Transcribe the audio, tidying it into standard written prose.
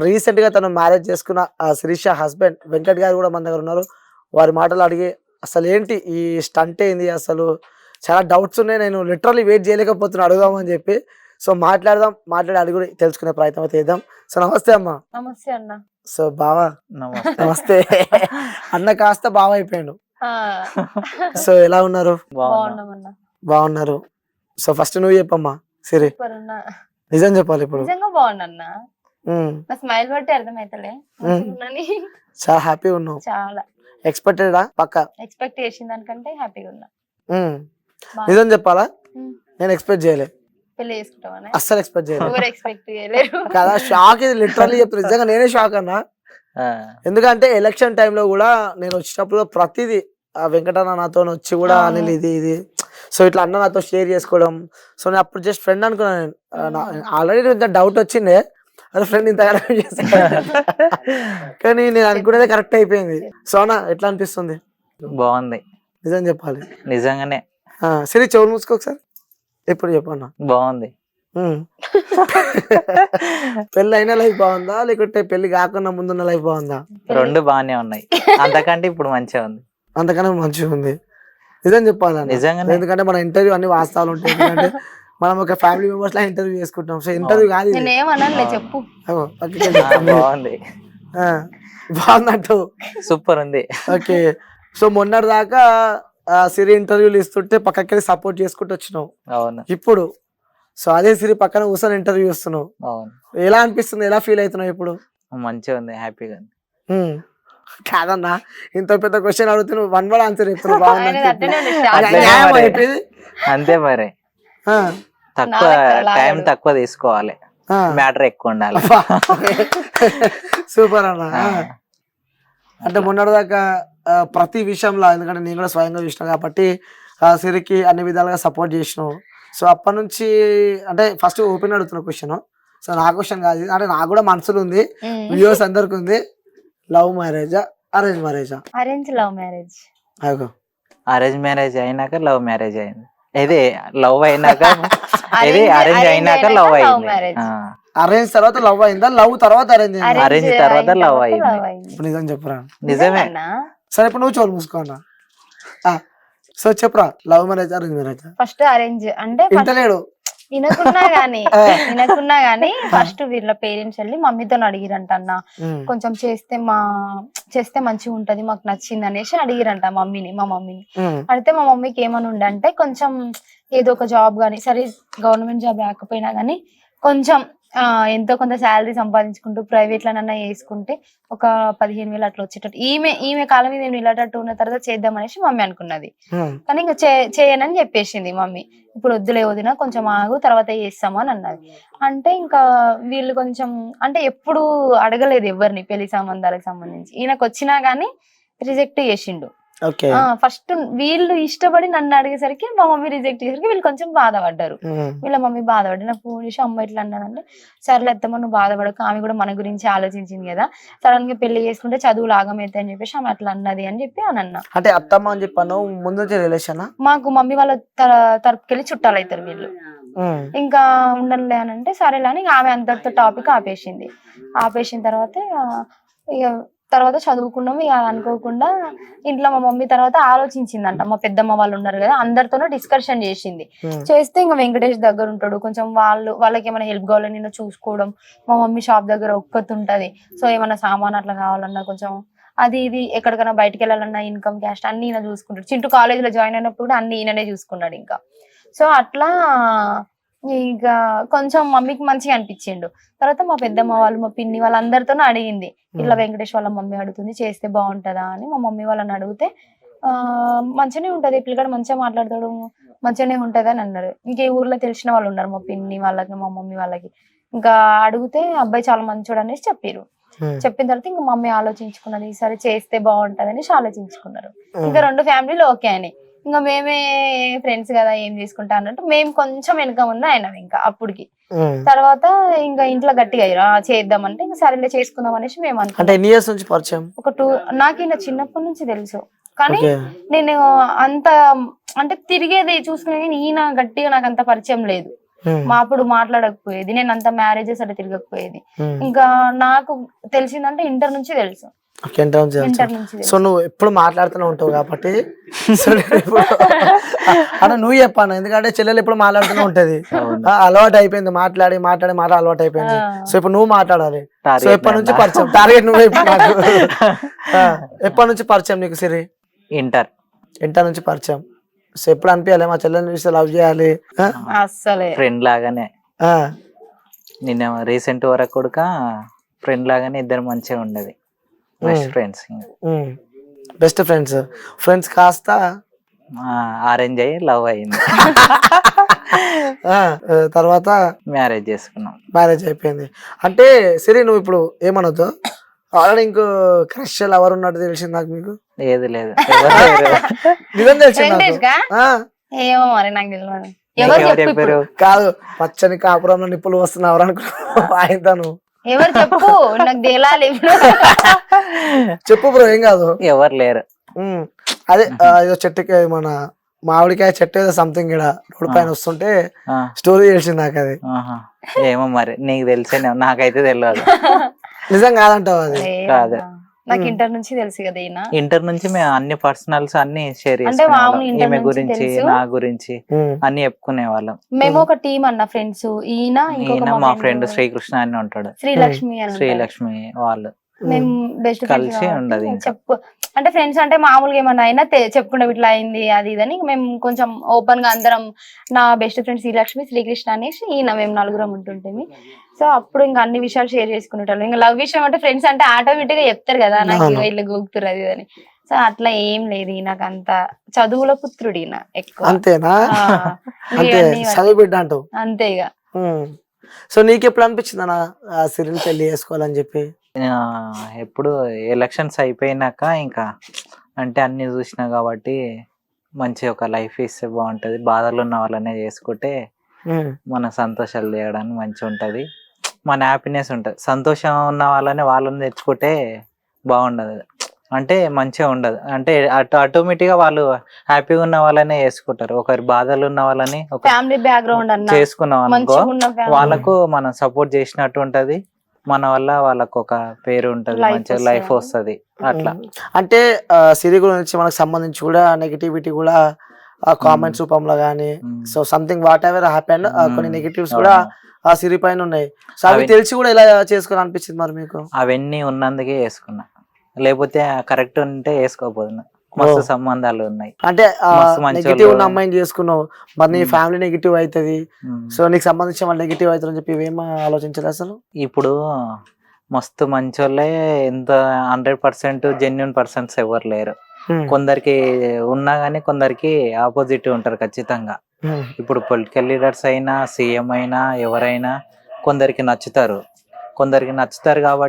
Recent గా తను marriage చేసుకున్న శిరీష హస్బెండ్ వెంకట్ గారు కూడా మన దగ్గర ఉన్నారు. వారి మాటలు అడిగి అసలు ఏంటి ఈ స్టంట్ ఏంది, అసలు చాలా డౌట్స్ ఉన్నాయి, నేను లిటరల్లీ వెయిట్ చేయలేకపోతున్నా అడుగుదామని చెప్పి. సో మాట్లాడి అడుగు తెలుసుకునే ప్రయత్నం అయితే చేద్దాం. సో నమస్తే అమ్మా. నమస్తే అన్న. సో బావా నమస్తే. అన్న కాస్త బావ అయిపోయాడు. సో ఎలా ఉన్నారు? బాగున్నారు. సో ఫస్ట్ నువ్వు చెప్పమ్మా సిరి, నిజం చెప్పాలి ఇప్పుడు. నిజంగా బాగున్నా, స్మైల్ బట్టి అర్థమైతలే. చాలా హ్యాపీగా ఉన్నావు. చాలా ఎక్స్పెక్టెడా? పక్కా ఎక్స్పెక్ట్ చేసిన దానికంటే హ్యాపీగా ఉన్నా. నిజం చెప్పాలా, నేను ఎక్స్పెక్ట్ చేయలే. పెళ్లి చేసుకుంటావా? అస్సలు ఎక్స్పెక్ట్ చేయలేదు. ఎక్స్పెక్ట్ చేయలేరు కదా. షాక్, ఇది లిటరల్లీ చెప్తున్నా, నిజంగా నేనే షాక్ అన్నా. ఎందుకంటే ఎలక్షన్ టైంలో కూడా నేను వచ్చినప్పుడు ప్రతిదీ వెంకటన్న నాతో వచ్చి కూడా అనిల్ ఇది సో ఇట్లా అన్న నాతో షేర్ చేసుకోవడం. సో నేను అప్పుడు జస్ట్ ఫ్రెండ్ అనుకున్నాను. ఆల్రెడీ ఇంత డౌట్ వచ్చిండే, అదే ఫ్రెండ్ ఇంతగానో చేస్తాను కానీ నేను అనుకునేదే కరెక్ట్ అయిపోయింది. సో అన్న ఎట్లా అనిపిస్తుంది? బాగుంది. నిజం చెప్పాలి, నిజంగానే. సరే చెవులు మూసుకో ఒకసారి. ఇప్పుడు చెప్పన్నా. బాగుంది. పెళ్లి అయిన లైఫ్ బాగుందా లేకుంటే పెళ్లి కాకుండా ముందున్న లైఫ్ బాగుందా? రెండు బాగానే ఉన్నాయి. అంతకంటే ఇప్పుడు మంచిగా ఉంది. అంతకన్నా మంచిగా ఉంది. నిజం చెప్పాలి నిజంగానే. ఎందుకంటే మన ఇంటర్వ్యూ అన్ని వాస్తవాలు ఉంటాయి. ఎందుకంటే మనం ఒక ఫ్యామిలీ మెంబర్స్ లా ఇంటర్వ్యూ చేసుకుంటాం. సో ఇంటర్వ్యూ కాదు, చెప్పు. బాగుంది. బాగుందంటూ సూపర్ ఉంది. ఓకే. సో మొన్నటి దాకా సిరి ఇంటర్వ్యూలు ఇస్తుంటే పక్కకి సపోర్ట్ చేసుకుంటూ వచ్చినావు. అవును. ఇప్పుడు సో అదే సిరి పక్కన కూర్చొని ఇంటర్వ్యూ ఇస్తున్నావు. అవును. ఎలా అనిపిస్తుంది, ఎలా ఫీల్ అవుతున్నావు ఇప్పుడు? మంచిగా ఉంది, హ్యాపీగా ఉంది. కాదన్నా, ఇంత పెద్ద క్వశ్చన్ అడుగుతున్నావు, వన్ వర్డ్ ఆన్సర్ చెప్తున్నావు. అంతే మరి, తక్కువ టైం తక్కువ తీసుకోవాలి, మ్యాటర్ ఎక్కువ ఉండాలి. సూపర్ అన్న. అంటే మొన్నటి దాకా ప్రతి విషయంలో, ఎందుకంటే నేను కూడా స్వయంగా చూసిన కాబట్టి సిరికి అన్ని విధాలుగా సపోర్ట్ చేసినావు. సో అప్పటి నుంచి అంటే ఫస్ట్ ఓపెన్ అడుగుతున్న క్వశ్చన్. సో నా క్వశ్చన్ కాదు, అంటే నాకు కూడా మనసులో ఉంది, వ్యూవర్స్ అందరికి ఉంది. లవ్ మ్యారేజా అరేంజ్ మ్యారేజా? Love marriage. అరేంజ్ మ్యారేజ్ అయినాక లవ్ మ్యారేజ్ అయింది. ఇది లవ్ అయినాక, ఇది అరేంజ్ అయినాక లవ్ అయింది. అరేంజ్ తర్వాత లవ్ అయిందా, లవ్ తర్వాత అరేంజ్ అయిందా? అరేంజ్ తర్వాత లవ్ అయింది. నిజం చెప్పరా? నిజమే. సరే ఇప్పుడు నువ్వు చోటు మూసుకోన్నా. సో చెప్పరా, love marriage arrange marriage? First arrange అంటే ఇంటలేడు, వినకున్నా గానీ ఫస్ట్ వీళ్ళ పేరెంట్స్ వెళ్ళి మమ్మీతో అడిగిరంట, అన్న కొంచెం చేస్తే మంచిగా ఉంటది, మాకు నచ్చింది అనేసి అడిగిరంట మా మమ్మీని. అడిగితే మా మమ్మీకి ఏమని ఉండంటే, కొంచెం ఏదో ఒక జాబ్ గానీ, సరే గవర్నమెంట్ జాబ్ రాకపోయినా గానీ కొంచెం ఎంతో కొంత శాలరీ సంపాదించుకుంటూ ప్రైవేట్ లోనన్నా వేసుకుంటే ఒక 15,000 అట్లా వచ్చేటట్టు, ఈమె కాలం మీద నిలటట్టు ఉన్న తర్వాత చేద్దాం అనేసి మమ్మీ అనుకున్నది. కానీ ఇంకా చేయనని చెప్పేసింది మమ్మీ. ఇప్పుడు వద్దులే వదినా, కొంచెం ఆగు, తర్వాత చేస్తాము అని అన్నది. అంటే ఇంకా వీళ్ళు కొంచెం అంటే ఎప్పుడు అడగలేదు ఎవరిని పెళ్లి సంబంధాలకు సంబంధించి. ఈయనకు వచ్చినా గానీ రిజెక్ట్ చేసిండు. ఫస్ట్ వీళ్ళు ఇష్టపడి నన్ను అడిగేసరికి మా మమ్మీ రిజెక్ట్ చేసరికి వీళ్ళు కొంచెం బాధపడ్డారు. వీళ్ళ మమ్మీ బాధపడి నాకు ఫోన్ చేసి, అమ్మ ఇట్లా అన్నదంటే, సర్లే అత్తమ్మ నువ్వు బాధపడకు, ఆమె కూడా మన గురించి ఆలోచించింది కదా, సడన్ గా పెళ్లి చేసుకుంటే చదువులు ఆగమైతాయి అని చెప్పేసి ఆమె అట్లా అన్నది అని చెప్పి అని అన్నా. అంటే అత్తమ్మ అని చెప్పాను ముందు రిలేషన్, మాకు మమ్మీ వాళ్ళ తరపుకెళ్ళి చుట్టాలు అవుతారు వీళ్ళు. ఇంకా ఉండలే అని అంటే సరేలే అని ఆమె అంతటితో టాపిక్ ఆపేసిన తర్వాత ఇక తర్వాత చదువుకున్నాము. ఇక అనుకోకుండా ఇంట్లో మా మమ్మీ తర్వాత ఆలోచించిందంట. మా పెద్దమ్మ వాళ్ళు ఉన్నారు కదా, అందరితోనూ డిస్కషన్ చేస్తే ఇంకా వెంకటేష్ దగ్గర ఉంటాడు, కొంచెం వాళ్ళకి ఏమైనా హెల్ప్ కావాలని నేను చూసుకోవడం. మా మమ్మీ షాప్ దగ్గర ఒక్కతి ఉంటది. సో ఏమైనా సామాన్ అట్లా కావాలన్నా కొంచెం అది ఇది ఎక్కడికైనా బయటకు వెళ్ళాలన్నా ఇన్కమ్ క్యాస్ట్ అన్ని ఈయన చూసుకుంటాడు. చింటూ కాలేజ్ లో జాయిన్ అయినప్పుడు కూడా అన్ని ఈయననే చూసుకున్నాడు. ఇంకా సో అట్లా ఇంకా కొంచెం మమ్మీకి మంచిగా అనిపించిండు. తర్వాత మా పెద్దమ్మ వాళ్ళు, మా పిన్ని వాళ్ళందరితోనూ అడిగింది, ఇట్లా వెంకటేష్ వాళ్ళ మమ్మీ అడుగుతుంది, చేస్తే బాగుంటదా అని. మా మమ్మీ వాళ్ళని అడిగితే మంచిగానే ఉంటది, పిల్లగాడు మంచిగా మాట్లాడతాడు, మంచిగానే ఉంటది అని అన్నారు. ఇంకే ఊర్లో తెలిసిన వాళ్ళు ఉన్నారు, మా పిన్ని వాళ్ళకి, మా మమ్మీ వాళ్ళకి. ఇంకా అడిగితే అబ్బాయి చాలా మంచోడు అనేసి చెప్పారు. చెప్పిన తర్వాత ఇంకా మమ్మీ ఆలోచించుకున్నది, సరే చేస్తే బాగుంటది అనేసి ఆలోచించుకున్నారు. ఇంకా రెండు ఫ్యామిలీలు ఓకే అని. ఇంకా మేమే ఫ్రెండ్స్ కదా ఏం చేసుకుంటా అన్నట్టు మేము కొంచెం వెనక ఉన్న ఆయన ఇంకా అప్పటికి. తర్వాత ఇంకా ఇంట్లో గట్టిగా చేద్దామంటే ఇంకా సరేలే చేసుకుందాం అనేసి మేము అనుకున్నాం. ఒక 2 నాకు ఈయన చిన్నప్పటి నుంచి తెలుసు, కానీ నేను అంత అంటే తిరిగేది చూసుకునే ఈయన గట్టిగా నాకు అంత పరిచయం లేదు. మా అప్పుడు మాట్లాడకపోయేది, నేను అంత మ్యారేజెస్ అట్లా తిరగకపోయేది. ఉమ్. ఇంకా నాకు తెలిసిందంటే ఇంటర్ నుంచి తెలుసు. ఇంటర్ నుంచి తెలుసు. ఇంటర్ నుంచి సో తెలుసు. నువ్వు ఎప్పుడు మాట్లాడుతూనే ఉంటావు కాబట్టి సో నేను ఇప్పుడు అన్న నువ్వు చెప్పాను, ఎందుకంటే చెల్లెలు ఎప్పుడు మాట్లాడుతూనే ఉంటది. అలవాటు అయిపోయింది, మాట్లాడి మాట్లాడి మాట అలవాటు అయిపోయింది. సో ఇప్పుడు నువ్వు మాట్లాడాలి. సో ఎప్పటి నుంచి పరిచయం? టార్గెట్ నువ్వే ఇప్పుడు నాకు. ఎప్పటి నుంచి పరిచయం నీకు సిరి? ఇంటర్ నుంచి పరిచయం. సో ఎప్పుడు అనిపించాలి మా చెల్లెని చూస్తే లవ్ చేయాలి? అస్సలే ఫ్రెండ్ లాగానే. నిన్న రీసెంట్ వరకు కూడా ఫ్రెండ్ లాగానే ఇద్దరు మంచిగా ఉండేది. Best friends. Best friends. Friends కాస్త అరేంజ్ అయ్యి లవ్ అయింది. తర్వాత మ్యారేజ్ చేసుకున్నాం. మ్యారేజ్ అయిపోయింది. అంటే సిరి నువ్వు ఇప్పుడు ఏమనొద్దు, ఆల్రెడీ ఇంకో క్రష్ లవర్ ఉన్నట్టు తెలిసింది నాకు. మీకు ఏది లేదు. నిజం తెలిసింది నాకు. వెంకటేష్ గా? ఆ, ఏమో మరి నాకు తెలియదు. ఎవరు చెప్పు ఇప్పుడు? కాదు, పచ్చని కాపురంలో నిప్పులు వస్తున్నావు అనుకున్నా ఆయనను. ఎవరు చెప్పు, నాకు తేలాలి ఇప్పుడు. చెప్పు బ్రో, ఏం కాదు. ఎవరు లేరు. అదే ఏదో చెట్టుకి మన మామిడికాయ చెట్టు ఏదో సంథింగ్ ఇక్కడ రోడ్ పైన వస్తుంటే స్టోరీ తెలిసింది నాకు అది. ఏమో మరి నీకు తెలిసేనే, నాకైతే తెలియదు. నిజం కాదంటావు అది? కాదు, నాకు ఇంటర్ నుంచి తెలుసు కదా ఈయన. ఇంటర్ నుంచి మేము అన్ని పర్సనల్స్ అన్ని షేర్ అంటే మామూలు చేసుకునే ఇంటర్ ఈమె నుంచి గురించి తెలుసు. నా గురించి అన్ని చెప్పుకునే వాళ్ళం. మేము ఒక టీం అన్న ఫ్రెండ్స్. ఈయన ఈయన మా ఫ్రెండ్ శ్రీకృష్ణ అని ఉంటాడు. శ్రీలక్ష్మి అని ఉంటారు. శ్రీలక్ష్మి వాళ్ళు మేము బెస్ట్ కలిసి ఫ్రెండ్స్ ఉండదు ఇంకా. చెప్పు అంటే ఫ్రెండ్స్ అంటే మామూలుగా ఏమన్నా అయినా చెప్పుకుంటే ఇట్లా అయింది అది ఇదని మేము కొంచెం ఓపెన్ గా అందరం. నా బెస్ట్ ఫ్రెండ్ శ్రీలక్ష్మి, శ్రీకృష్ణ అనేసి ఈయన, మేము నలుగురం ఉంటుంటేమి. సో అప్పుడు ఇంకా అన్ని విషయాలు షేర్ చేసుకునేటోళ్ళం. ఇంకా లవ్ విషయం అంటే ఫ్రెండ్స్ అంటే ఆటోమేటిక్ గా చెప్తారు కదా, నాకు ఇట్లా గోగుతురు అది అని. సో అట్లా ఏం లేదు. ఈయనకు అంత చదువుల పుత్రుడు ఈయన ఎక్కువ. అంతేనా? అంతే, ఇవన్నీ చదువు బిడ్డ అంటావు. అంతే ఇక. సో నీకు ఎప్పుడు అనిపించింది అన్న సిరిని పెళ్లి చేసుకోవాలని చెప్పి? ఎప్పుడు ఎలక్షన్స్ అయిపోయినాక ఇంకా అంటే అన్ని చూసినా కాబట్టి మంచి ఒక లైఫ్ ఇస్తే బాగుంటది, బాధలు ఉన్న వాళ్ళనే చేసుకుంటే మన సంతోషాలు తీయడానికి మంచిగా ఉంటది, మన హ్యాపీనెస్ ఉంటది. సంతోషం ఉన్న వాళ్ళని వాళ్ళని తెచ్చుకుంటే బాగుండదు, అంటే మంచిగా ఉండదు. అంటే ఆటోమేటిక్ గా వాళ్ళు హ్యాపీగా ఉన్న వాళ్ళనే చేసుకుంటారు. ఒకరి బాధలు ఉన్న వాళ్ళని ఒక ఫ్యామిలీ బ్యాక్గ్రౌండ్ అన్న చేసుకున్నాం అనుకో, మంచిగా ఉన్న family. వాళ్ళకు మనం సపోర్ట్ చేసినట్టు ఉంటది, మన వల్ల వాళ్ళకు ఒక పేరు ఉంటది, Life మంచిగా వస్తది. లైఫ్ వస్తది. అట్లా అంటే సిరి గురించి మనకు సంబంధించి కూడా నెగిటివిటీ కూడా కామెంట్స్ రూపంలో గానీ, so something what ever happen, కొన్ని నెగిటివ్స్ కూడా ఆ సిరి పైన ఉన్నాయి. సో అవి తెలిసి కూడా ఇలా చేసుకోవాలి అనిపించింది మరి మీకు? అవన్నీ ఉన్నందుకే వేసుకున్నా, లేకపోతే కరెక్ట్ ఉంటే వేసుకోపోతున్నా. మస్తు సంబంధాలు ఉన్నాయి. అంటే మస్తు మంచి నెగిటివ్ ఉన్న వాళ్ళు. అమ్మాయిని చేసుకున్నావు, మరి నీ ఫ్యామిలీ నెగిటివ్ అవుతుంది, సో నీకు సంబంధించిన వాళ్ళు నెగిటివ్ అవుతారని చెప్పి ఇవేం ఆలోచించలేదు అసలు? ఇప్పుడు మస్తు మంచోళ్ళే ఎంత 100% జెన్యున్ పర్సన్స్ ఎవరు లేరు. కొందరికి ఉన్నా గానీ కొందరికి ఆపోజిట్ ఉంటారు ఖచ్చితంగా. ఇప్పుడు పొలిటికల్ లీడర్స్ అయినా, సీఎం అయినా, ఎవరైనా కొందరికి నచ్చుతారు కాబట్టి